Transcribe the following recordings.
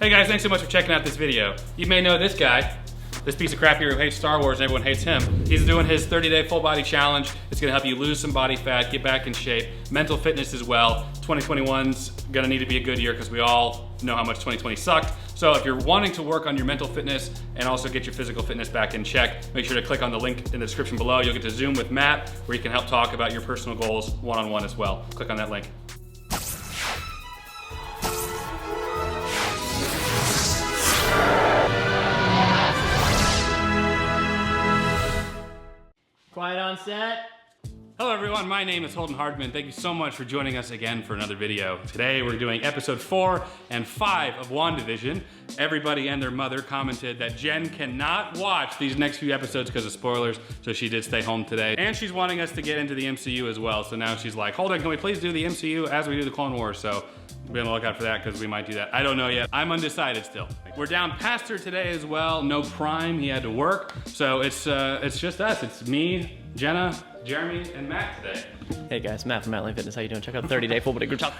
Hey guys, thanks so much for checking out this video. You may know this guy, this piece of crap here who hates Star Wars and everyone hates him. He's doing his 30-day full body challenge. It's gonna help you lose some body fat, get back in shape, mental fitness as well. 2021's gonna need to be a good year because we all know how much 2020 sucked. So if you're wanting to work on your mental fitness and also get your physical fitness back in check, make sure to click on the link in the description below. You'll get to Zoom with Matt where you can help talk about your personal goals one-on-one as well. Click on that link. Quiet on set. Hello everyone, my name is Holden Hardman. Thank you so much for joining us again for another video. Today we're doing episode 4 and 5 of WandaVision. Everybody and their mother commented that Jen cannot watch these next few episodes because of spoilers, so she did stay home today. And she's wanting us to get into the MCU as well, so now she's like, Holden, can we please do the MCU as we do the Clone Wars? So be on the lookout for that because we might do that. I don't know yet. I'm undecided still. We're down Pastor today as well. No Prime, he had to work. So it's just us. It's me, Jenna, Jeremy, and Matt today. Hey guys, Matt from Mandalorian Fitness. How you doing? Check out 30-day full body group talk.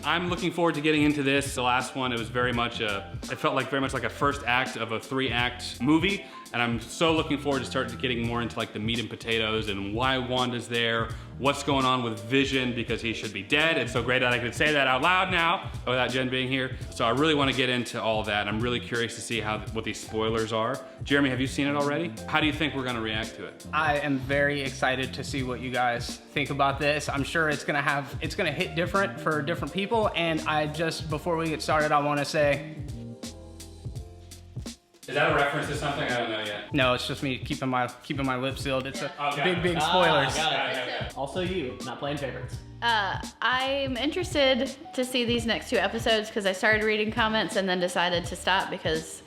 I'm looking forward to getting into this. The last one, it was very much it felt like very much like a first act of a 3-act movie. And I'm so looking forward to start getting more into like the meat and potatoes and why Wanda's there, what's going on with Vision because he should be dead. It's so great that I could say that out loud now without Jen being here. So I really want to get into all that. I'm really curious to see what these spoilers are. Jeremy, have you seen it already? How do you think we're going to react to it? I am very excited to see what you guys think about this. I'm sure it's gonna hit different for different people. And before we get started, I want to say, is that a reference to something? I don't know yet. no, it's just me keeping my lips sealed. It's big spoilers. Got it. Also you, not playing favorites. I'm interested to see these next 2 episodes because I started reading comments and then decided to stop because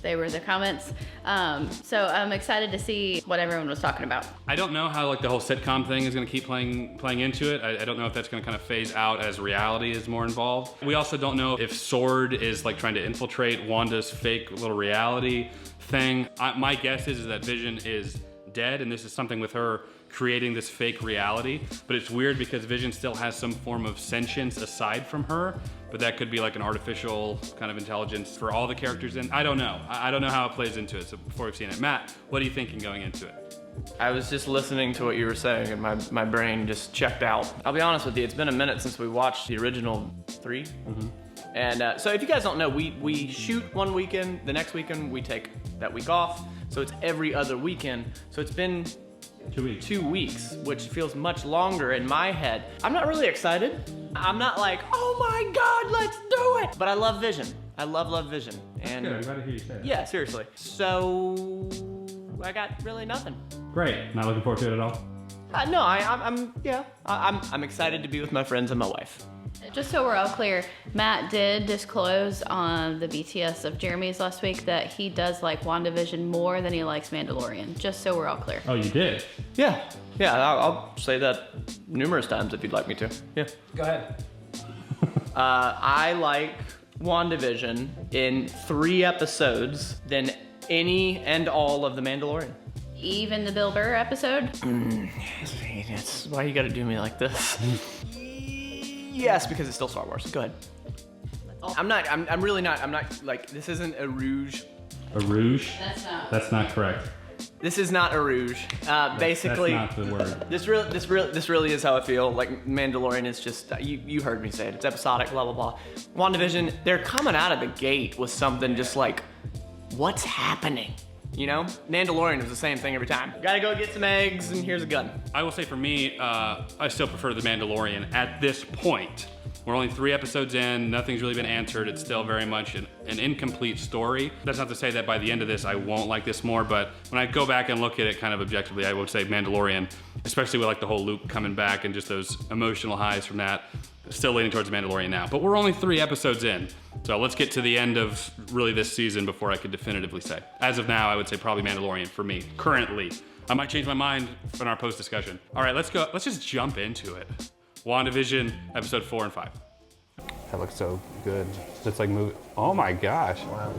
they were the comments. So I'm excited to see what everyone was talking about. I don't know how like the whole sitcom thing is gonna keep playing into it. I don't know if that's gonna kind of phase out as reality is more involved. We also don't know if S.W.O.R.D. is like trying to infiltrate Wanda's fake little reality thing. My guess is that Vision is dead and this is something with her creating this fake reality. But it's weird because Vision still has some form of sentience aside from her, but that could be like an artificial kind of intelligence for all the characters in. I don't know. I don't know how it plays into it so before we've seen it. Matt, what are you thinking going into it? I was just listening to what you were saying and my brain just checked out. I'll be honest with you, it's been a minute since we watched the original 3. Mm-hmm. And so if you guys don't know, we shoot one weekend, the next weekend we take that week off. So it's every other weekend. So it's been 2 weeks, which feels much longer in my head. I'm not really excited. I'm not like, oh my God, let's do it. But I love Vision. I love Vision. And Good, I'm glad to hear you say that. Yeah, seriously. So I got really nothing. Great, not looking forward to it at all? No, I'm excited to be with my friends and my wife. Just so we're all clear, Matt did disclose on the BTS of Jeremy's last week that he does like WandaVision more than he likes Mandalorian. Just so we're all clear. Oh, you did? Yeah, I'll say that numerous times if you'd like me to. Yeah. Go ahead. I like WandaVision in 3 episodes than any and all of The Mandalorian. Even the Bill Burr episode? That's why you gotta do me like this. Yes, because it's still Star Wars. Go ahead. I'm really not, like, this isn't a rouge. A rouge? That's not. That's not correct. This is not a rouge. Basically, that's not the word. This really is how I feel. Like Mandalorian is just, you heard me say it. It's episodic, blah blah blah. WandaVision, they're coming out of the gate with something just like, what's happening? You know, Mandalorian was the same thing every time. Gotta go get some eggs and here's a gun. I will say for me, I still prefer The Mandalorian at this point. We're only 3 episodes in, nothing's really been answered. It's still very much an incomplete story. That's not to say that by the end of this, I won't like this more, but when I go back and look at it kind of objectively, I would say Mandalorian, especially with like the whole Luke coming back and just those emotional highs from that. Still leaning towards Mandalorian now, but we're only 3 episodes in. So let's get to the end of really this season before I could definitively say. As of now, I would say probably Mandalorian for me, currently. I might change my mind in our post discussion. All right, let's go. Let's just jump into it. WandaVision, episode 4 and 5. That looks so good. It's like moving. Oh my gosh. Wow.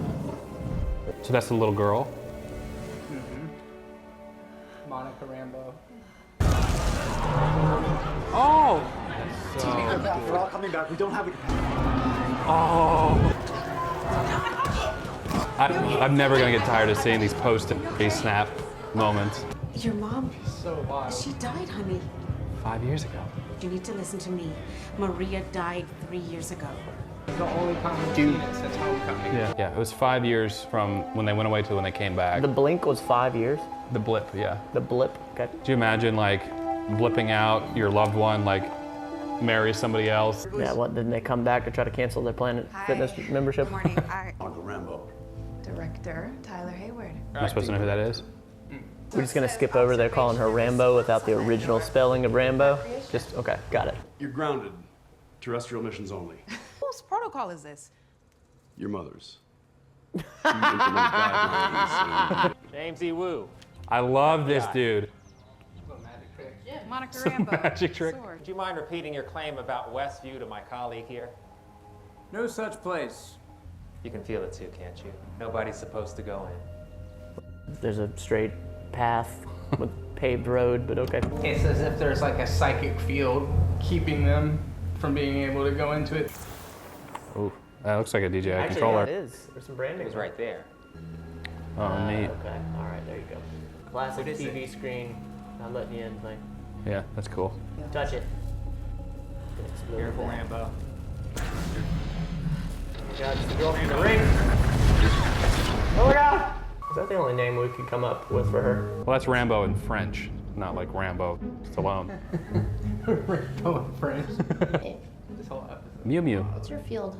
So that's the little girl. Mm-hmm. Monica Rambeau. Oh! So we're all coming back. We don't have the capacity. Oh! I'm never gonna get tired of seeing these post-snap moments. Your mom, So wild. she died, honey. 5 years ago. You need to listen to me. Maria died 3 years ago. The only time we've seen it since Homecoming. Yeah, it was 5 years from when they went away to when they came back. The blink was 5 years. The blip, yeah. The blip. Okay. Do you imagine like blipping out your loved one, like marry somebody else? Yeah. What? Didn't they come back to try to cancel their Planet Fitness membership? Good morning. Hi. Uncle Rambo. Director Tyler Hayward. Am I supposed to know who that is? We're just gonna skip over there calling her Rambo without the original spelling of Rambo. Just okay. Got it. You're grounded. Terrestrial missions only. Whose protocol is this? Your mother's. You implemented guidelines and- James E. Woo. I love this dude. Monica Rambo. Magic trick. Sword. Would you mind repeating your claim about Westview to my colleague here? No such place. You can feel it too, can't you? Nobody's supposed to go in. There's a straight path with paved road, but okay. It's as if there's like a psychic field keeping them from being able to go into it. Ooh, that looks like a DJI Actually, controller. yeah, it is. There's some branding. It was right there. Oh, neat. Okay. All right. There you go. Classic TV screen. Not letting you in. Like, Yeah, that's cool. touch it. Careful, Rambo. God, it's the girl from the ring. Oh my God! Is that the only name we could come up with for her? Well, that's Rambo in French, not like Rambo Stallone. Rambo and friends. This whole episode. Mew Mew. What's your field?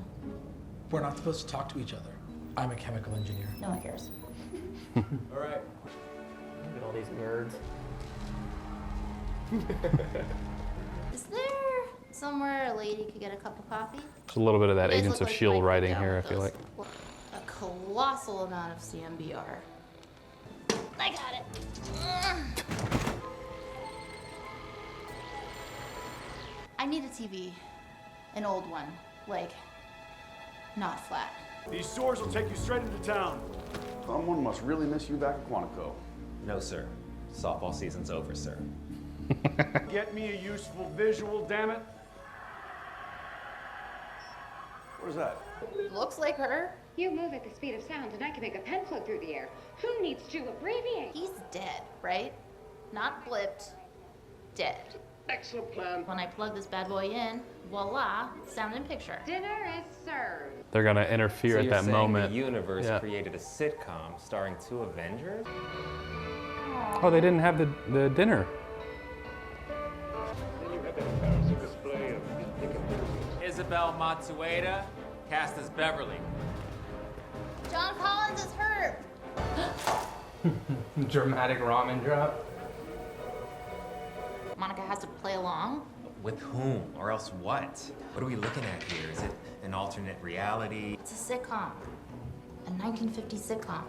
We're not supposed to talk to each other. I'm a chemical engineer. No one cares. All right. Look at all these nerds. Is there somewhere a lady could get a cup of coffee? There's a little bit of that You guys Agents look of like S.H.I.E.L.D. you might be writing down here, I with feel those. like. A colossal amount of CMBR. I got it. I need a TV. An old one. Like, not flat. These swords will take you straight into town. Someone must really miss you back at Quantico. No, sir. Softball season's over, sir. Get me a useful visual, damn it. What is that? Looks like her. You move at the speed of sound and I can make a pen float through the air. Who needs to abbreviate? He's dead, right? Not blipped. Dead. Excellent plan. When I plug this bad boy in, voila, sound and picture. Dinner is served. They're gonna interfere So at you're that saying moment. the universe Yeah. created a sitcom starring 2 Avengers? Oh, they didn't have the dinner. Isabel Matsueda, cast as Beverly. John Collins is hurt. Dramatic ramen drop. Monica has to play along. With whom, or else what? What are we looking at here? Is it an alternate reality? It's a sitcom. A 1950s sitcom.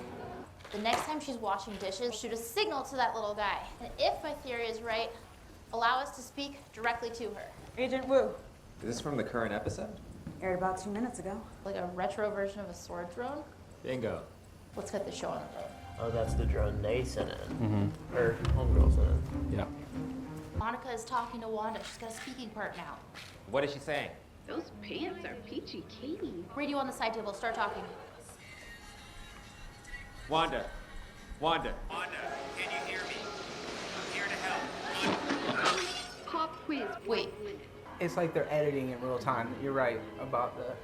The next time she's washing dishes, shoot a signal to that little guy. And if my theory is right, allow us to speak directly to her. Agent Wu. Is this from the current episode? Aired about 2 minutes ago. Like a retro version of a sword drone. Bingo. Let's get the show on the road. Oh, that's the drone they sent in. Or homegirl sent in. Yeah. Monica is talking to Wanda. She's got a speaking part now. What is she saying? Those pants are peachy Katie. Radio on the side table. Start talking. Wanda. Wanda. Wanda, can you hear me? I'm here to help. Pop quiz. Wait. It's like they're editing in real time. You're right about the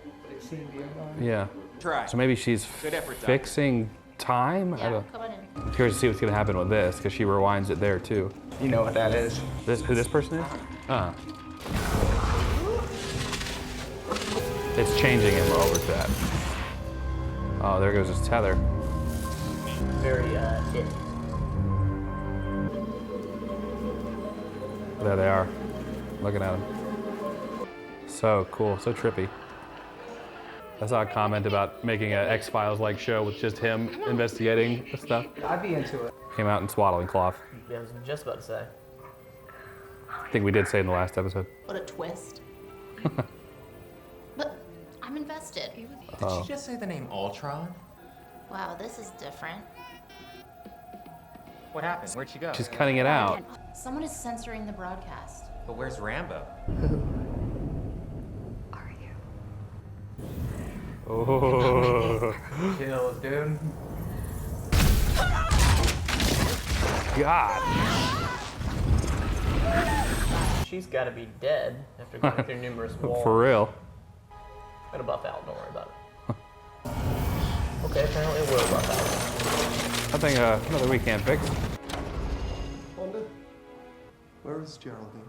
scene being done. Yeah. Try. So maybe she's Good effort, Doc. fixing time? I Yeah, don't. come on in. I'm curious to see what's gonna happen with this, because she rewinds it there too. You know what that is. Who this person is? It's changing and we're over to that. Oh, there goes his tether. Very it. There they are, looking at him. So cool, so trippy. I saw a comment about making an X-Files-like show with just him investigating stuff. I'd be into it. Came out in swaddling cloth. Yeah, I was just about to say. I think we did say in the last episode. What a twist. But I'm invested. Did she just say the name Ultron? Wow, this is different. What happened? Where'd she go? She's cutting it out. Someone is censoring the broadcast. But where's Rambo? Are you? Oh. Chills, dude. God. She's got to be dead after going through numerous walls. For real. Gonna buff out, don't worry about it. Okay, apparently we'll buff out. I think another week can't fix. Wanda, where is Geraldine?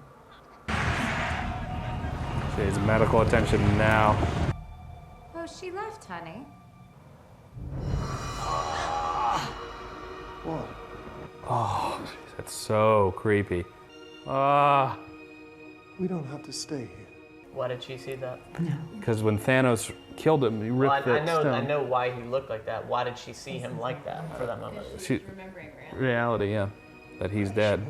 She needs medical attention now. Oh, she left, honey. What? Oh, geez, that's so creepy. Ah. We don't have to stay here. Why did she see that? Because when Thanos killed him, he ripped that stone. I know why he looked like that. Why did she see him like that for that moment? Reality, yeah. That he's dead.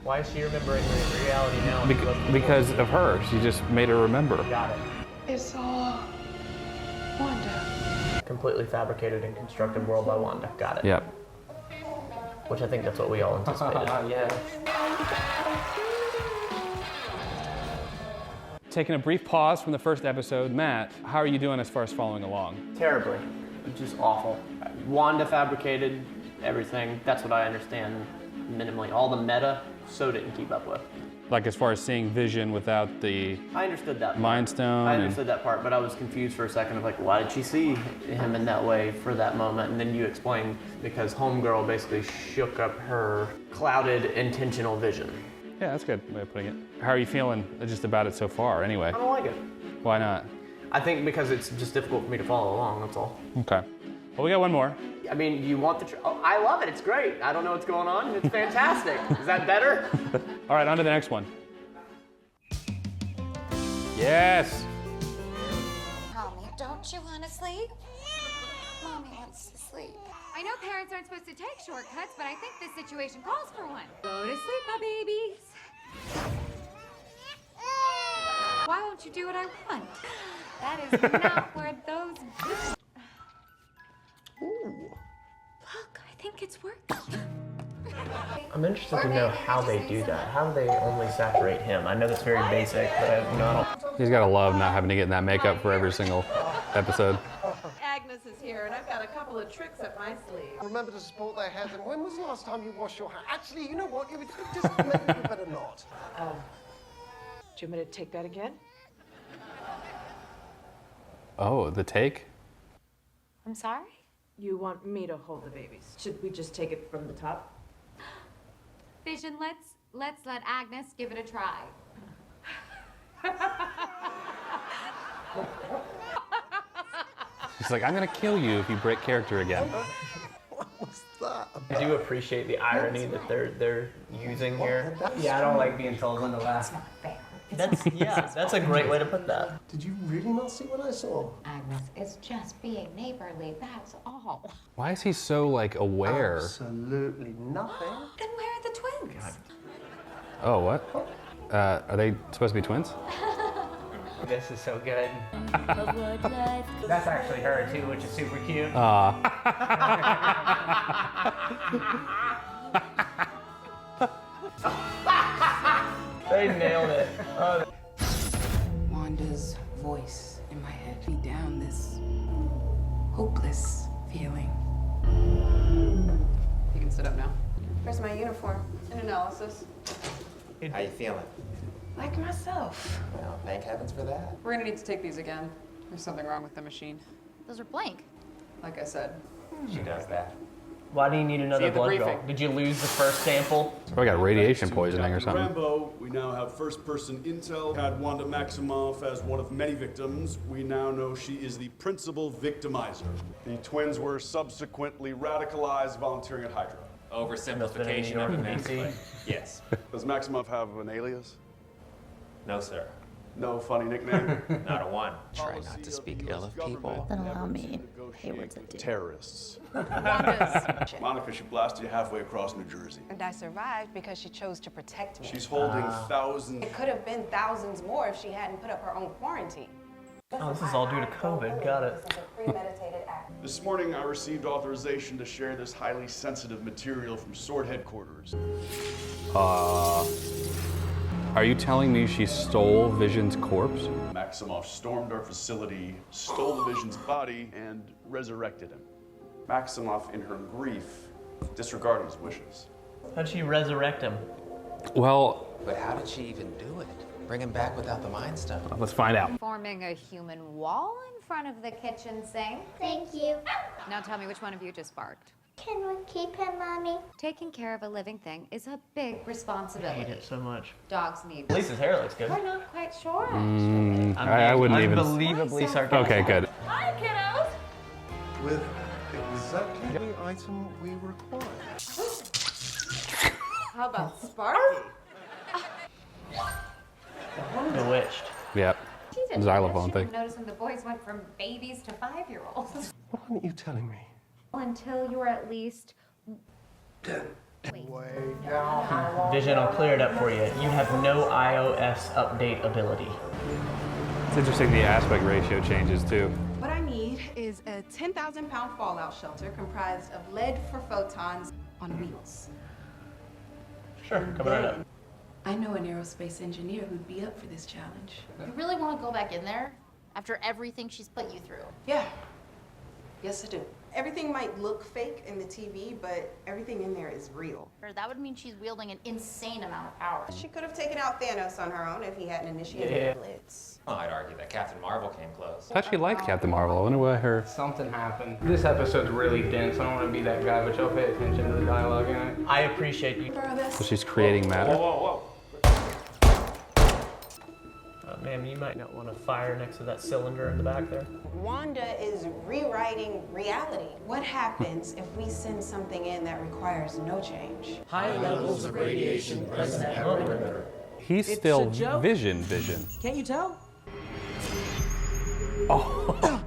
Why is she remembering reality now? Because of her. She just made her remember. Got it. It's all Wanda. Completely fabricated and constructed world by Wanda. Got it. Yep. Which I think that's what we all anticipated. Yeah. Taking a brief pause from the first episode, Matt, how are you doing as far as following along? Terribly. Just awful. Wanda fabricated everything. That's what I understand minimally. All the meta, so didn't keep up with. Like as far as seeing Vision without the I understood that part. Mind Stone. I understood that part, but I was confused for a second of like, why did she see him in that way for that moment? And then you explained because Homegirl basically shook up her clouded intentional vision. Yeah, that's a good way of putting it. How are you feeling just about it so far, anyway? I don't like it. Why not? I think because it's just difficult for me to follow along, that's all. Okay. Well, we got one more. I mean, you want the... oh, I love it. It's great. I don't know what's going on. It's fantastic. Is that better? All right, on to the next one. Yes! Mommy, don't you want to sleep? Mommy wants to sleep. I know parents aren't supposed to take shortcuts, but I think this situation calls for one. Go to sleep, my babies. Why won't you do what I want? That is not where those... Ooh. Look, I think it's working. I'm interested to know how they do that. How do they only saturate him? I know that's very basic, but I don't... He's got to love not having to get in that makeup for every single episode. Agnes is here, and I've got a couple of tricks up my sleeve. Remember to support their heads. And when was the last time you washed your hair? Actually, you know what? You just maybe you better not. Do you want me to take that again? Oh, the take? I'm sorry? You want me to hold the babies? Should we just take it from the top? Vision, let's let Agnes give it a try. She's like, I'm gonna kill you if you break character again. What was that? I do appreciate the irony that they're using here. Yeah, I don't like being told when to laugh. That's a great way to put that. Did you really not see what I saw? Agnes, it's just being neighborly, that's all. Why is he so, like, aware? Absolutely nothing. Then where are the twins? Oh, what? Are they supposed to be twins? This is so good. That's actually her too, which is super cute. They nailed it. Wanda's voice in my head. Me down this hopeless feeling. You can sit up now. Where's my uniform? An analysis. How you feeling? Like myself. Well, thank heavens for that. We're gonna need to take these again. There's something wrong with the machine. Those are blank. Like I said. She does that. Why do you need another See you at the blood draw? briefing. Did you lose the first sample? Probably got radiation Thanks to poisoning or Captain something. Rambo, we now have first-person intel. Had Wanda Maximoff as one of many victims. We now know she is the principal victimizer. The twins were subsequently radicalized, volunteering at Hydra. Oversimplification of events, but yes. Does Maximoff have an alias? No, sir. No funny nickname? Not a one. Try not to speak ill of people. Then allow me. Hayward's a dude. Terrorists. Wanda's. Monica, she blasted you halfway across New Jersey. And I survived because she chose to protect me. She's holding thousands. It could have been thousands more if she hadn't put up her own quarantine. Oh, this is all due to COVID. Got it. Premeditated act. This morning, I received authorization to share this highly sensitive material from Sword Headquarters. Are you telling me she stole Vision's corpse? Maximoff stormed our facility, stole the Vision's body, and resurrected him. Maximoff, in her grief, disregarded his wishes. How'd she resurrect him? Well, But how did she even do it? Bring him back without the Mind Stone? let's find out. Forming a human wall in front of the kitchen sink. Thank you. Now tell me which one of you just barked. Can we keep him, Mommy? Taking care of a living thing is a big I responsibility. hate it so much. Dogs need. At least his hair looks good. We're not quite sure. I wouldn't even. Unbelievably sarcastic. Okay, good. Hi, kiddos. With exactly the item we require. How about Sparky? Bewitched. Yep. She didn't Xylophone thing. notice when the boys went from babies to 5-year-olds. What aren't you telling me? Until you're at least. Way down. Vision, I'll clear it up for you. You have no iOS update ability. It's interesting the aspect ratio changes too. What I need is a 10,000-pound fallout shelter comprised of lead for photons on wheels. Sure, coming right up. I know an aerospace engineer who'd be up for this challenge. You really want to go back in there after everything she's put you through? Yeah. Yes, I do. Everything might look fake in the TV, but everything in there is real. That would mean she's wielding an insane amount of power. She could have taken out Thanos on her own if he hadn't initiated the blitz. Well, I'd argue that Captain Marvel came close. I actually like Captain Marvel. I wonder why her. Something happened. This episode's really dense. I don't want to be that guy, but y'all pay attention to the dialogue in it. I appreciate you. So she's creating matter. Whoa. Ma'am, you might not want to fire next to that cylinder in the back there. Wanda is rewriting reality. What happens if we send something in that requires no change? High levels of radiation present at her perimeter. He's It's still a joke. Vision. Can't you tell? Oh.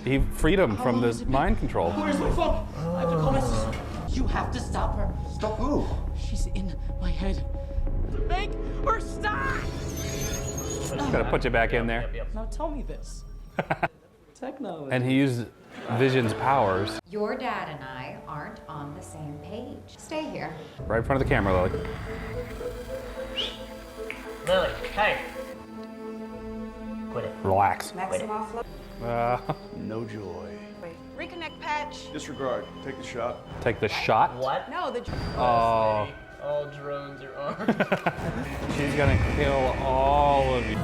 He freed him from the mind control. Where's my phone? I have to call my sister. You have to stop her. Stop who? She's in my head. Make her stop! Gotta put you back in there. Now tell me this. Technology. And he used Vision's powers Your dad and I aren't on the same page. Stay here. right in front of the camera, Lily. Lily, hey. Quit it. Relax. Maximoff. No joy. Reconnect patch. Disregard. Take the shot. Take the shot. What? No, the. Oh, All drones are armed. she's gonna kill all of you.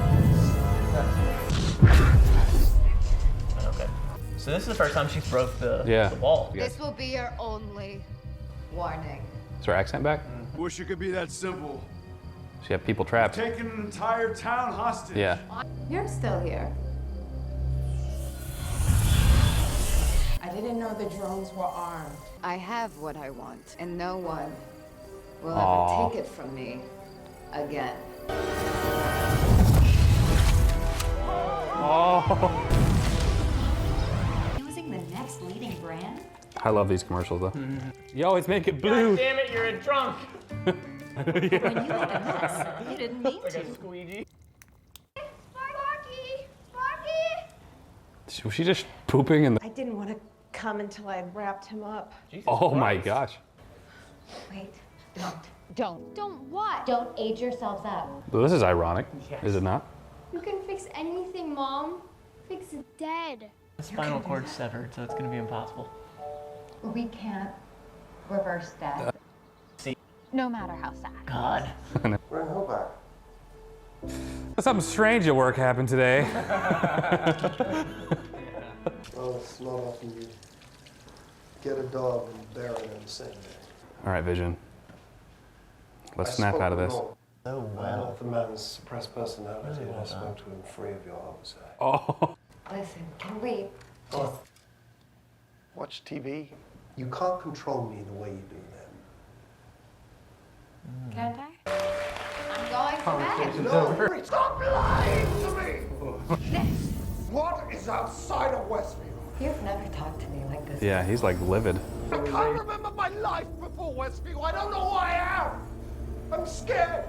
Okay. So this is the first time she's broke the wall. This will be your only warning. Is her accent back? Wish it could be that simple. She had people trapped. Taking an entire town hostage. Yeah. You're still here. I didn't know the drones were armed. I have what I want, and no one will Aw. ever take it from me again. Oh. Using the next leading brand? I love these commercials though. You always make it blue. God damn it, you're a drunk. When you make a mess, you didn't mean Like to. a squeegee. Was she just pooping in the? I didn't want to come until I had wrapped him up. Jesus Oh my Christ. gosh. Wait, don't. Don't what? Don't age yourselves up. Well, this is ironic, Yes. is it not? You can fix anything, Mom. Fix it dead. The spinal cord's severed, so it's gonna be impossible. We can't reverse death. See. No matter how sad. God. We're in Hobart. Something strange at work happened today. Well, it's not often you get a dog and bury it in the same day. All right, Vision. Let's I snap spoke out of with this. Norm. Oh, I know the man's suppressed personality, and I spoke to him free of your oversight. Oh. Listen, can we Oh. Watch TV. You can't control me the way you do them. Can't I? I'm going to bed. No, stop lying to me! What is outside of Westview? You've never talked to me like this. Yeah, he's like livid. I can't remember my life before Westview. I don't know who I am. I'm scared.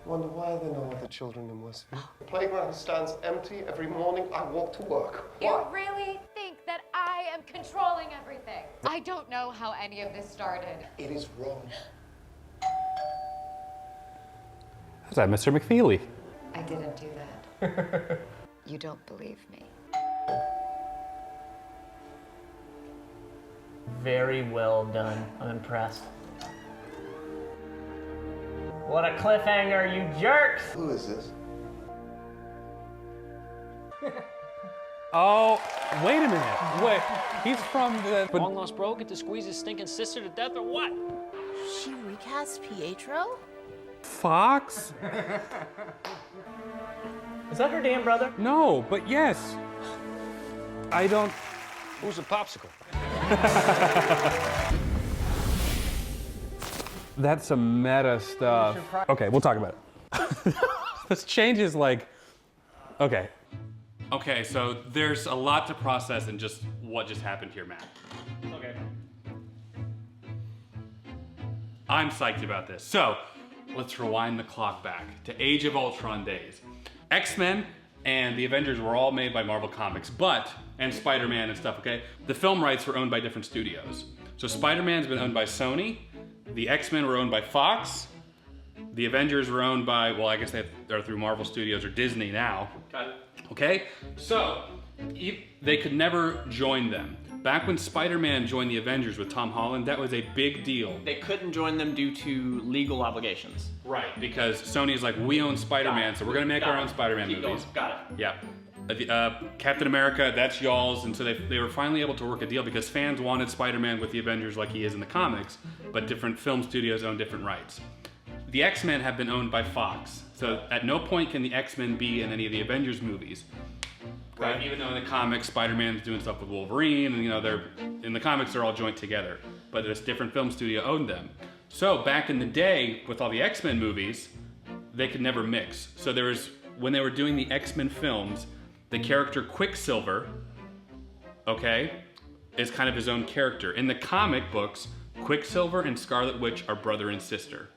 Wonder why there are no other children in Westview. The playground stands empty every morning I walk to work. You Why? really think that I am controlling everything? I don't know how any of this started. It is wrong. Is that Mr. McFeely? I didn't do that. You don't believe me. Very well done. I'm impressed. What a cliffhanger, you jerks! Who is this? Oh, wait a minute. Wait, he's from the... Long lost bro get to squeeze his stinking sister to death or what? She recast Pietro? Fox? Is that her damn brother? No, but yes. I don't... Who's a popsicle? That's some meta stuff. Okay, we'll talk about it. This change is like... Okay. Okay, so there's a lot to process in just what just happened here, Matt. Okay. I'm psyched about this. So, let's rewind the clock back to Age of Ultron days. X-Men and the Avengers were all made by Marvel Comics, and Spider-Man and stuff, okay? The film rights were owned by different studios. So Spider-Man's been owned by Sony, the X-Men were owned by Fox, the Avengers were owned by, well, I guess they're through Marvel Studios or Disney now. Got it. Okay? So, they could never join them. Back when Spider-Man joined the Avengers with Tom Holland, that was a big deal. They couldn't join them due to legal obligations. Right, because Sony's like, we own Spider-Man, so we're gonna make our own Spider-Man Keep movies. going. Got it. Yeah. Captain America, that's y'all's, and so they were finally able to work a deal because fans wanted Spider-Man with the Avengers like he is in the comics, but different film studios own different rights. The X-Men have been owned by Fox, so at no point can the X-Men be in any of the Avengers movies. Right? Even though in the comics, Spider-Man's doing stuff with Wolverine, and they're in the comics they're all joint together, but this different film studio owned them. So back in the day, with all the X-Men movies, they could never mix. So there was, when they were doing the X-Men films, the character Quicksilver, okay, is kind of his own character. In the comic books, Quicksilver and Scarlet Witch are brother and sister.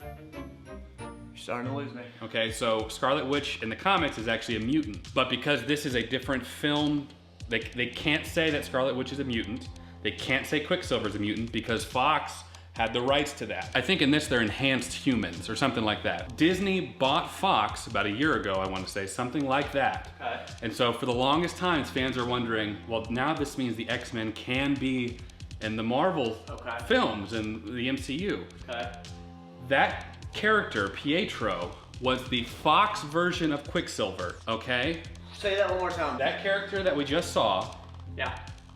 You're starting to lose me. Okay, so Scarlet Witch in the comics is actually a mutant. But because this is a different film, they can't say that Scarlet Witch is a mutant. They can't say Quicksilver's a mutant because Fox had the rights to that. I think in this they're enhanced humans or something like that. Disney bought Fox about a year ago, I want to say, something like that. Okay. And so for the longest time, fans are wondering, well, now this means the X-Men can be in the Marvel films and the MCU. Okay. That character, Pietro, was the Fox version of Quicksilver, okay? Say that one more time. That character that we just saw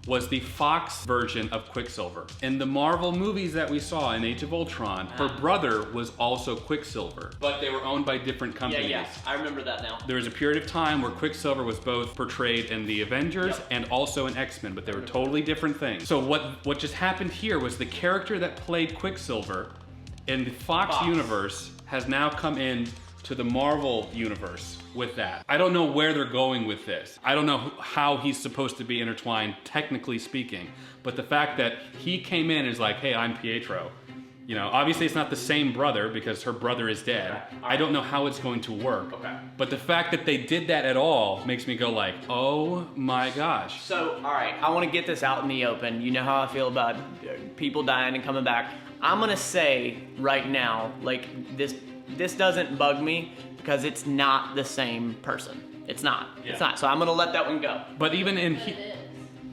was the Fox version of Quicksilver. In the Marvel movies that we saw in Age of Ultron, her brother was also Quicksilver, but they were owned by different companies. Yeah, I remember that now. There was a period of time where Quicksilver was both portrayed in the Avengers and also in X-Men, but they were totally different things. So what just happened here was the character that played Quicksilver in the Fox universe has now come in to the Marvel universe with that. I don't know where they're going with this. I don't know how he's supposed to be intertwined, technically speaking, but the fact that he came in is like, hey, I'm Pietro. You know, obviously it's not the same brother because her brother is dead. I don't know how it's going to work. But the fact that they did that at all makes me go like, oh my gosh. So, all right, I want to get this out in the open. You know how I feel about people dying and coming back. I'm gonna say right now, like this doesn't bug me because it's not the same person. It's not. Yeah. It's not. So I'm gonna let that one go. But even in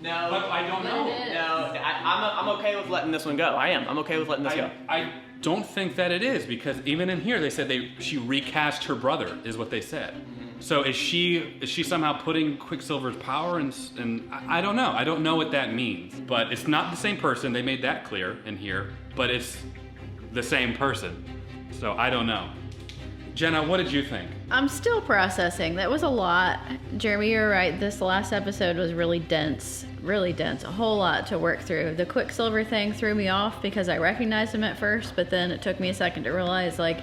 No, but I don't know. No, I'm okay with letting this one go. I am. I'm okay with letting this go. I don't think that it is because even in here they said she recast her brother is what they said. So is she somehow putting Quicksilver's power and I don't know. I don't know what that means. But it's not the same person. They made that clear in here. But it's the same person. So I don't know. Jenna, what did you think? I'm still processing. That was a lot. Jeremy, you're right. This last episode was really dense. Really dense. A whole lot to work through. The Quicksilver thing threw me off because I recognized him at first, but then it took me a second to realize, like,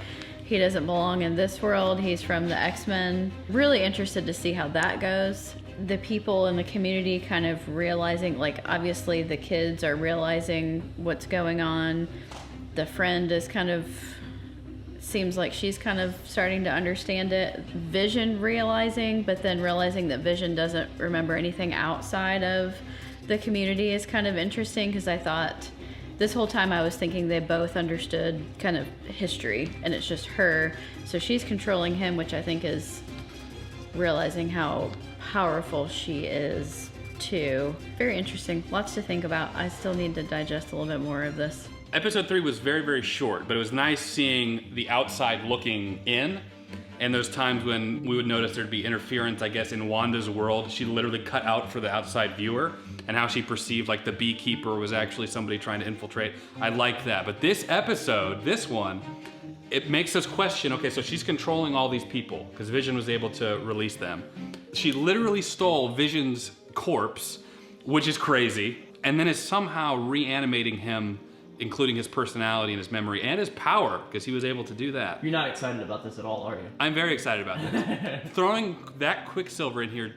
he doesn't belong in this world. He's from the X-Men. Really interested to see how that goes. The people in the community kind of realizing, like, obviously the kids are realizing what's going on. The friend is kind of, seems like she's kind of starting to understand it. Vision realizing, but then realizing that Vision doesn't remember anything outside of the community is kind of interesting because I thought This whole time I was thinking they both understood kind of history, and it's just her. So she's controlling him, which I think is realizing how powerful she is too. Very interesting. Lots to think about. I still need to digest a little bit more of this. Episode 3 was very, very short, but it was nice seeing the outside looking in. And those times when we would notice there'd be interference, I guess, in Wanda's world, she literally cut out for the outside viewer, and how she perceived like the beekeeper was actually somebody trying to infiltrate. I like that. But this episode, this one, it makes us question, okay, so she's controlling all these people because Vision was able to release them. She literally stole Vision's corpse, which is crazy, and then is somehow reanimating him, including his personality and his memory and his power, because he was able to do that. You're not excited about this at all, are you? I'm very excited about this. Throwing that Quicksilver in here,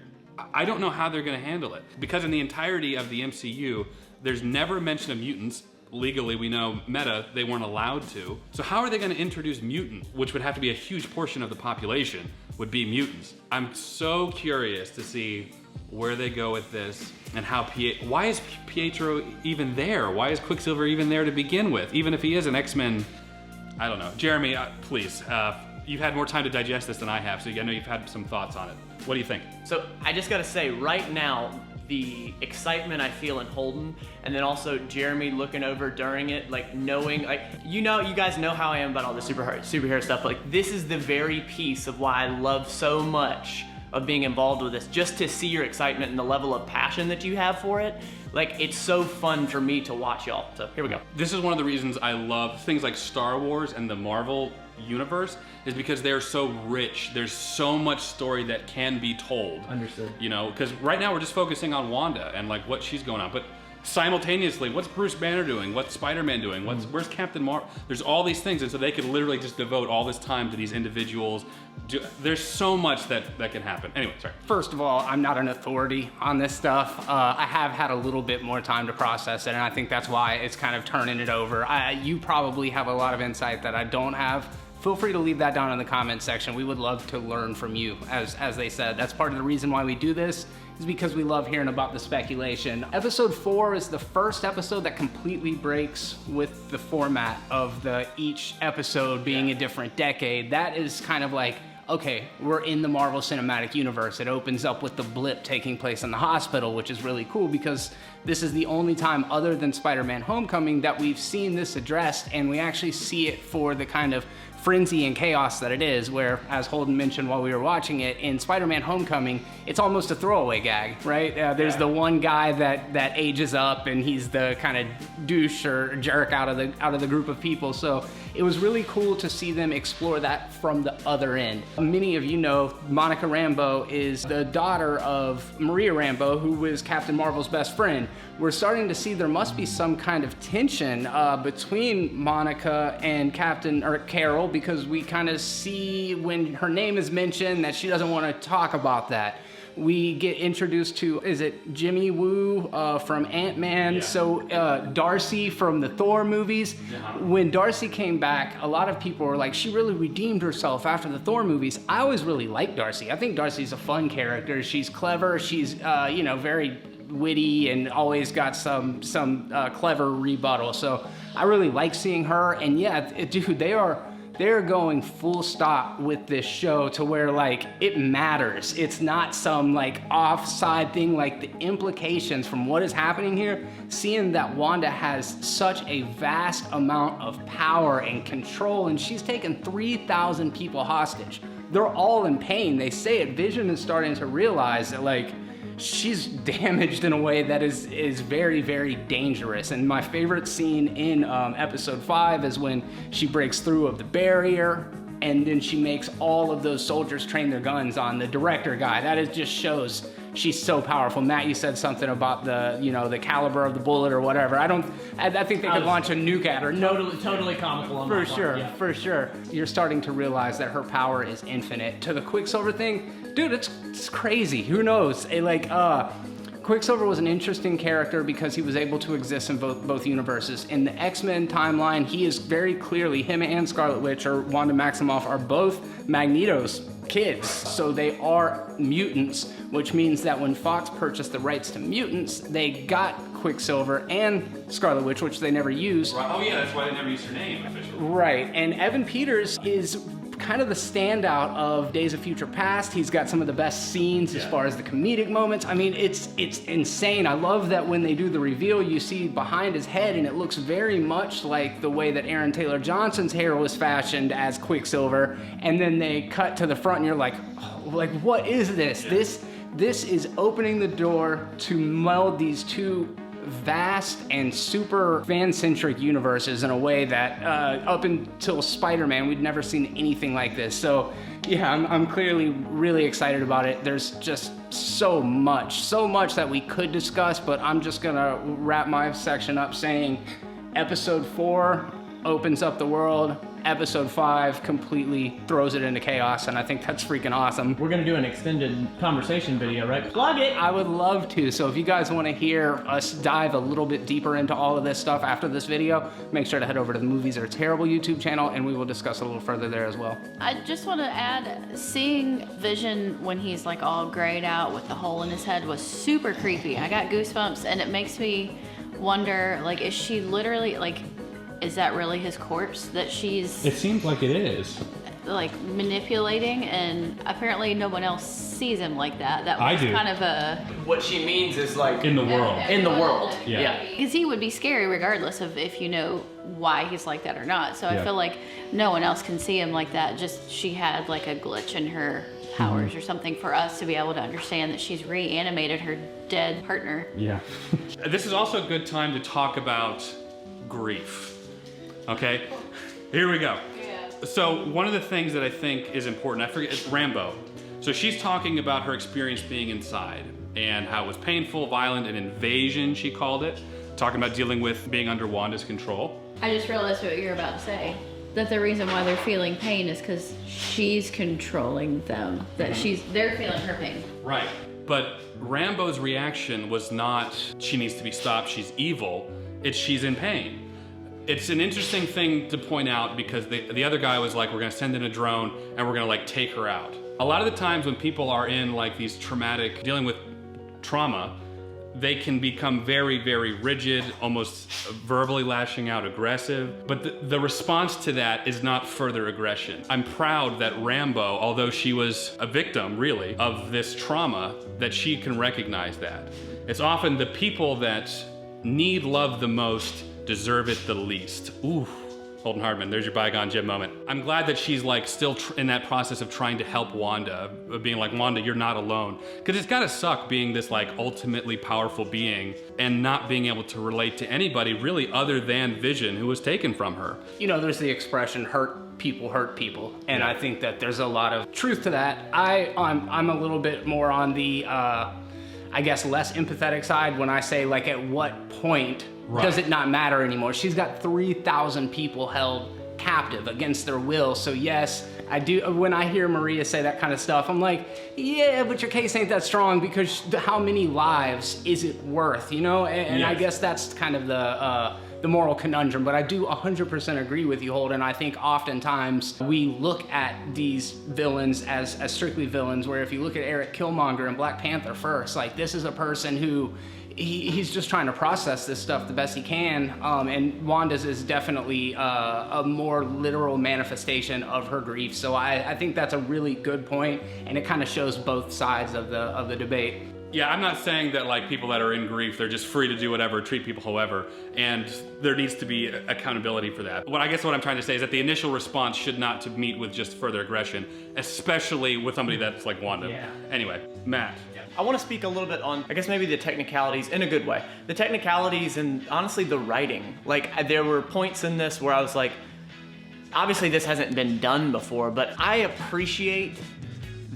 I don't know how they're gonna handle it. Because in the entirety of the MCU, there's never mention of mutants. Legally, we know meta, they weren't allowed to. So how are they gonna introduce mutants, which would have to be a huge portion of the population, would be mutants? I'm so curious to see where they go with this and how why is Pietro even there? Why is Quicksilver even there to begin with? Even if he is an X-Men, I don't know. Jeremy, please, you've had more time to digest this than I have, so I know you've had some thoughts on it. What do you think? So I just gotta say, right now, the excitement I feel in Holden, and then also Jeremy looking over during it, like knowing, like, you guys know how I am about all the superhero stuff. Like, this is the very piece of why I love so much of being involved with this, just to see your excitement and the level of passion that you have for it. Like, it's so fun for me to watch y'all. So here we go. This is one of the reasons I love things like Star Wars and the Marvel universe, is because they're so rich. There's so much story that can be told. Understood. You know, because right now we're just focusing on Wanda and like what she's going on, but simultaneously, what's Bruce Banner doing? What's Spider-Man doing? Where's Captain Marvel? There's all these things, and so they could literally just devote all this time to these individuals. There's so much that can happen. Anyway, sorry. First of all, I'm not an authority on this stuff. I have had a little bit more time to process it, and I think that's why it's kind of turning it over. You probably have a lot of insight that I don't have. Feel free to leave that down in the comments section. We would love to learn from you, as they said. That's part of the reason why we do this, is because we love hearing about the speculation. Episode 4 is the first episode that completely breaks with the format of each episode being a different decade. That is kind of like, okay, we're in the Marvel Cinematic Universe. It opens up with the blip taking place in the hospital, which is really cool because this is the only time other than Spider-Man Homecoming that we've seen this addressed, and we actually see it for the kind of frenzy and chaos that it is, where, as Holden mentioned while we were watching it, in Spider-Man Homecoming, it's almost a throwaway gag, right? There's the one guy that ages up, and he's the kind of douche or jerk out of the group of people. So it was really cool to see them explore that from the other end. Many of you know Monica Rambeau is the daughter of Maria Rambeau, who was Captain Marvel's best friend. We're starting to see there must be some kind of tension between Monica and Carol, because we kind of see when her name is mentioned that she doesn't want to talk about that. We get introduced to, is it Jimmy Woo from Ant-Man? Yeah. So Darcy from the Thor movies. Yeah. When Darcy came back, a lot of people were like, she really redeemed herself after the Thor movies. I always really liked Darcy. I think Darcy's a fun character. She's clever. She's very witty and always got some clever rebuttal. So I really like seeing her. And yeah, dude, they're going full stop with this show to where like it matters. It's not some like offside thing. Like the implications from what is happening here, seeing that Wanda has such a vast amount of power and control, and she's taken 3,000 people hostage. They're all in pain. They say it. Vision is starting to realize that like she's damaged in a way that is very, very dangerous. And my favorite scene in episode 5 is when she breaks through of the barrier, and then she makes all of those soldiers train their guns on the director guy. That is just shows she's so powerful. Matt, you said something about the caliber of the bullet or whatever. I think they could launch a nuke at her. Totally comical on for my sure, part, yeah. For sure. You're starting to realize that her power is infinite. To the Quicksilver thing, dude, it's crazy. Who knows? Quicksilver was an interesting character because he was able to exist in both universes. In the X-Men timeline, he is very clearly, him and Scarlet Witch or Wanda Maximoff are both Magneto's kids. So they are mutants, which means that when Fox purchased the rights to mutants, they got Quicksilver and Scarlet Witch, which they never used. Right. Oh yeah, that's why they never used her name officially. Right, and Evan Peters is kind of the standout of Days of Future Past. He's got some of the best scenes as far as the comedic moments. I mean, it's insane. I love that when they do the reveal, you see behind his head, and it looks very much like the way that Aaron Taylor Johnson's hair was fashioned as Quicksilver, and then they cut to the front, and you're like, oh, like, what is this? This is opening the door to meld these two vast and super fan-centric universes in a way that up until Spider-Man, we'd never seen anything like this. So yeah, I'm clearly really excited about it. There's just so much that we could discuss, but I'm just gonna wrap my section up saying episode 4 opens up the world. Episode 5 completely throws it into chaos, and I think that's freaking awesome. We're gonna do an extended conversation video, right? Plug it! I would love to, so if you guys wanna hear us dive a little bit deeper into all of this stuff after this video, make sure to head over to the Movies Are Terrible YouTube channel, and we will discuss a little further there as well. I just want to add, seeing Vision when he's like all grayed out with the hole in his head was super creepy. I got goosebumps, and it makes me wonder, like, is she literally, like, is that really his corpse that she's... It seems like it is. Like, manipulating, and apparently no one else sees him like that. That was I do. kind of a... What she means is like... In the world. In the world. Yeah. Because he would be scary regardless of if you know why he's like that or not. So Yeah. I feel like no one else can see him like that. Just she had like a glitch in her powers or something for us to be able to understand that she's reanimated her dead partner. Yeah. This is also a good time to talk about grief. Okay, here we go. So one of the things that I think is important, I forget, it's Rambo. So she's talking about her experience being inside and how it was painful, violent, an invasion, she called it. Talking about dealing with being under Wanda's control. I just realized what you're about to say. That the reason why they're feeling pain is because she's controlling them. That they're feeling her pain. Right, but Rambo's reaction was not, she needs to be stopped, she's evil. It's she's in pain. It's an interesting thing to point out because the other guy was like, we're gonna send in a drone and we're gonna like take her out. A lot of the times when people are in like these traumatic, dealing with trauma, they can become very, very rigid, almost verbally lashing out, aggressive. But the response to that is not further aggression. I'm proud that Rambo, although she was a victim really of this trauma, that she can recognize that. It's often the people that need love the most deserve it the least. Ooh, Holden Hardman, there's your bygone Jim moment. I'm glad that she's like still in that process of trying to help Wanda, of being like, Wanda, you're not alone. Because it's gotta suck being this like ultimately powerful being and not being able to relate to anybody really other than Vision, who was taken from her. You know, there's the expression, hurt people. And I think that there's a lot of truth to that. I'm a little bit more on the, I guess, less empathetic side when I say like at what point does it not matter anymore? She's got 3,000 people held captive against their will. So yes, I do. When I hear Maria say that kind of stuff, I'm like, yeah, but your case ain't that strong because how many lives is it worth, you know? And I guess that's kind of the moral conundrum, but I do 100% agree with you, Holden. I think oftentimes we look at these villains as strictly villains, where if you look at Eric Killmonger and Black Panther first, like this is a person who he's just trying to process this stuff the best he can, and Wanda's is definitely a more literal manifestation of her grief. So I think that's a really good point, and it kind of shows both sides of the debate. Yeah, I'm not saying that like people that are in grief, they're just free to do whatever, treat people however, and there needs to be accountability for that. What I'm trying to say is that the initial response should not to meet with just further aggression, especially with somebody that's like Wanda. Yeah. Anyway, Matt. I want to speak a little bit on, I guess maybe the technicalities in a good way. The technicalities and honestly the writing. Like there were points in this where I was like, obviously this hasn't been done before, but I appreciate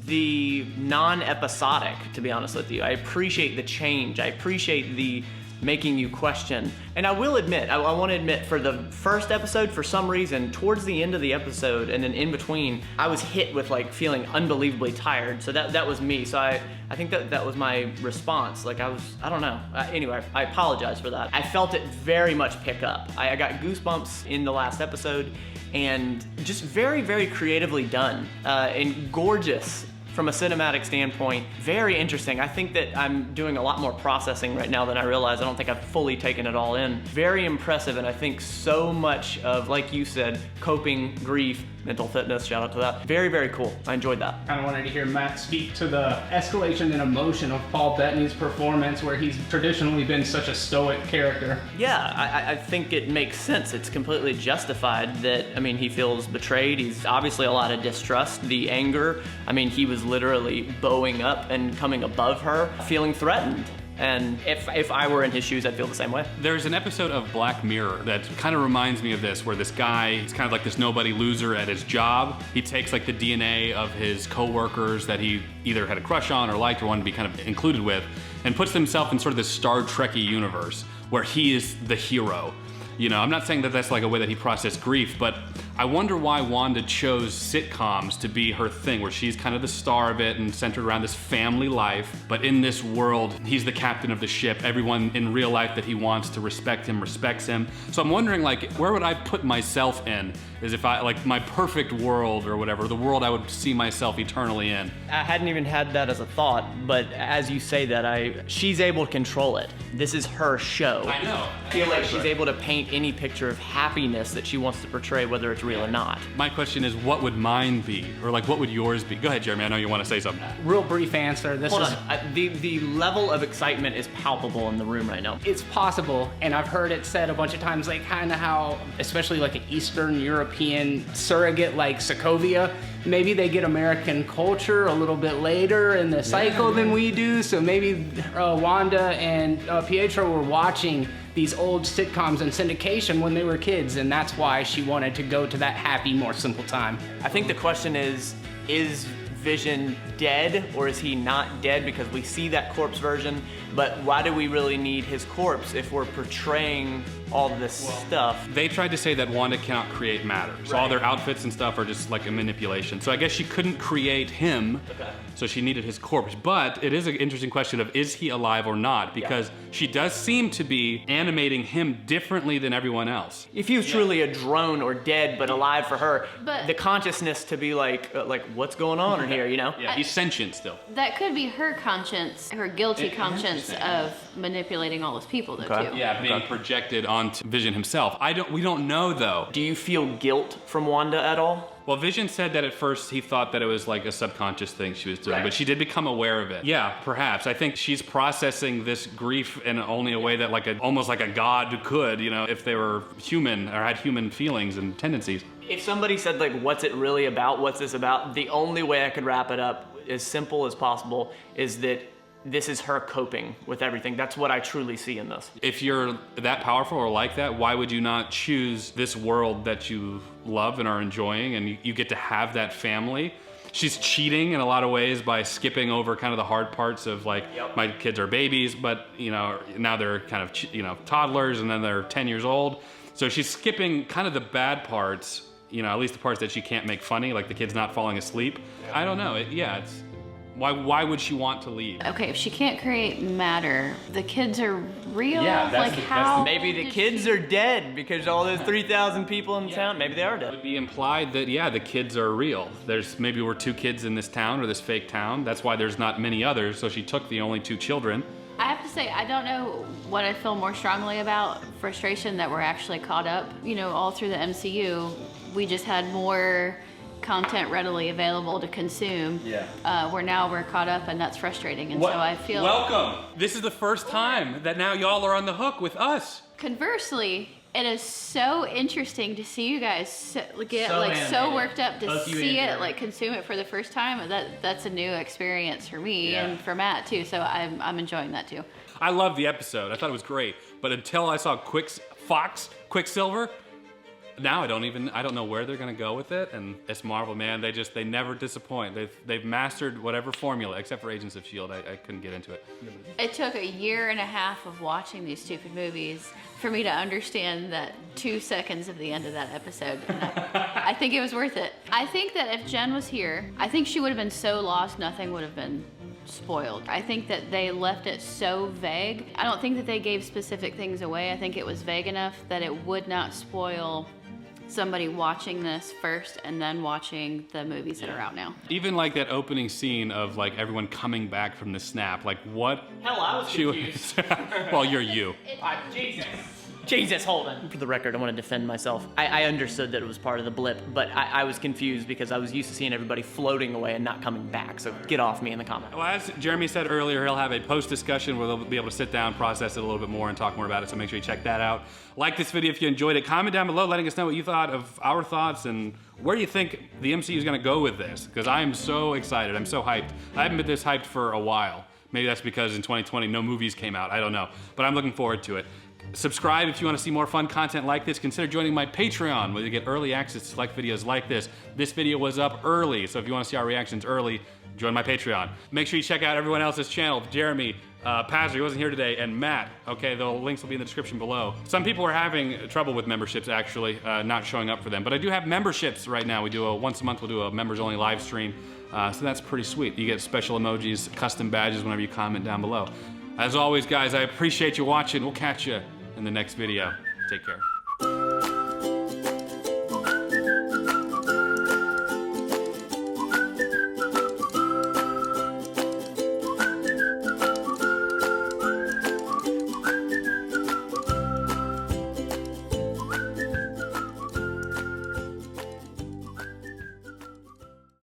the non-episodic, to be honest with you. I appreciate the change. I appreciate the making you question. And I will admit, I want to admit, for the first episode, for some reason, towards the end of the episode and then in between, I was hit with like feeling unbelievably tired. So that was me. So I think that was my response. Like I don't know. Anyway, I apologize for that. I felt it very much pick up. I got goosebumps in the last episode and just very, very creatively done and gorgeous from a cinematic standpoint, very interesting. I think that I'm doing a lot more processing right now than I realize. I don't think I've fully taken it all in. Very impressive, and I think so much of, like you said, coping, grief, mental fitness, shout out to that. Very, very cool. I enjoyed that. Kind of wanted to hear Matt speak to the escalation in emotion of Paul Bettany's performance, where he's traditionally been such a stoic character. Yeah, I think it makes sense. It's completely justified that, I mean, he feels betrayed. He's obviously a lot of distrust, the anger. I mean, he was literally bowing up and coming above her, feeling threatened. And if I were in his shoes, I'd feel the same way. There's an episode of Black Mirror that kind of reminds me of this, where this guy, he's kind of like this nobody loser at his job. He takes like the DNA of his coworkers that he either had a crush on or liked or wanted to be kind of included with, and puts himself in sort of this Star Trek-y universe where he is the hero. You know, I'm not saying that that's like a way that he processed grief, but I wonder why Wanda chose sitcoms to be her thing, where she's kind of the star of it and centered around this family life. But in this world, he's the captain of the ship. Everyone in real life that he wants to respect him, respects him. So I'm wondering, like, where would I put myself in? Is if I, like, my perfect world or whatever, the world I would see myself eternally in. I hadn't even had that as a thought, but as you say that, she's able to control it. This is her show. I know. I feel like she's able to paint any picture of happiness that she wants to portray, whether it's real or not. My question is, what would mine be? Or like, what would yours be? Go ahead, Jeremy, I know you want to say something. Real brief answer. Hold on. The level of excitement is palpable in the room right now. It's possible, and I've heard it said a bunch of times, like kind of how, especially like an Eastern European surrogate like Sokovia, maybe they get American culture a little bit later in the cycle than we do, so maybe Wanda and Pietro were watching these old sitcoms in syndication when they were kids, and that's why she wanted to go to that happy, more simple time. I think the question is Vision dead, or is he not dead? Because we see that corpse version, but why do we really need his corpse if we're portraying all this stuff? They tried to say that Wanda cannot create matter. So all their outfits and stuff are just like a manipulation. So I guess she couldn't create him, so she needed his corpse. But it is an interesting question of, is he alive or not? Because she does seem to be animating him differently than everyone else. If he was truly a drone or dead but alive for her, But- the consciousness to be like what's going on in here, you know? Yeah, he's sentient still. That could be her conscience, her guilty conscience of manipulating all those people, though, too. Yeah, being projected onto Vision himself. We don't know, though. Do you feel guilt from Wanda at all? Well, Vision said that at first he thought that it was like a subconscious thing she was doing, but she did become aware of it. Yeah, perhaps. I think she's processing this grief in only a way that almost like a god could, you know, if they were human or had human feelings and tendencies. If somebody said, like, what's it really about? What's this about? The only way I could wrap it up as simple as possible is that this is her coping with everything. That's what I truly see in this. If you're that powerful or like that, why would you not choose this world that you love and are enjoying, and you get to have that family? She's cheating in a lot of ways by skipping over kind of the hard parts of like, my kids are babies, but you know, now they're kind of, you know, toddlers, and then they're 10 years old. So she's skipping kind of the bad parts, you know, at least the parts that she can't make funny, like the kids not falling asleep. I don't know. It's why would she want to leave? Okay, if she can't create matter, the kids are real? Yeah, that's how? Maybe the kids are dead because all those 3,000 people in town, maybe they are dead. It would be implied that, the kids are real. Maybe we're 2 kids in this town or this fake town. That's why there's not many others, so she took the only 2 children. I have to say, I don't know what I feel more strongly about. Frustration that we're actually caught up. You know, all through the MCU, we just had more content readily available to consume. Where now we're caught up, and that's frustrating. And so I feel... Welcome! This is the first time that now y'all are on the hook with us. Conversely, it is so interesting to see you guys get so worked up to see it, like consume it for the first time. That's a new experience for me and for Matt too. So I'm enjoying that too. I love the episode. I thought it was great, but until I saw Quicksilver, now I don't know where they're gonna go with it. And it's Marvel, man. They never disappoint. They've mastered whatever formula, except for Agents of S.H.I.E.L.D. I couldn't get into it. It took 1.5 years of watching these stupid movies for me to understand that 2 seconds of the end of that episode. I think it was worth it. I think that if Jen was here, I think she would have been so lost, nothing would have been spoiled. I think that they left it so vague. I don't think that they gave specific things away. I think it was vague enough that it would not spoil somebody watching this first and then watching the movies that are out now. Even like that opening scene of like everyone coming back from the snap, like what? Hell, I was confused. Well, you're you. Jesus, Holden. For the record, I want to defend myself. I understood that it was part of the blip, but I was confused because I was used to seeing everybody floating away and not coming back. So get off me in the comment. Well, as Jeremy said earlier, he'll have a post discussion where they'll be able to sit down, process it a little bit more, and talk more about it. So make sure you check that out. Like this video if you enjoyed it. Comment down below letting us know what you thought of our thoughts and where you think the MCU is going to go with this. Because I am so excited. I'm so hyped. I haven't been this hyped for a while. Maybe that's because in 2020 no movies came out. I don't know. But I'm looking forward to it. Subscribe if you want to see more fun content like this. Consider joining my Patreon where you get early access to select videos like this. This video was up early, so if you want to see our reactions early, join my Patreon. Make sure you check out everyone else's channel. Jeremy, Pazzer, he wasn't here today, and Matt. Okay, the links will be in the description below. Some people are having trouble with memberships, actually, not showing up for them. But I do have memberships right now. We do once a month, we'll do a members-only live stream. So that's pretty sweet. You get special emojis, custom badges whenever you comment down below. As always, guys, I appreciate you watching. We'll catch you in the next video. Take care.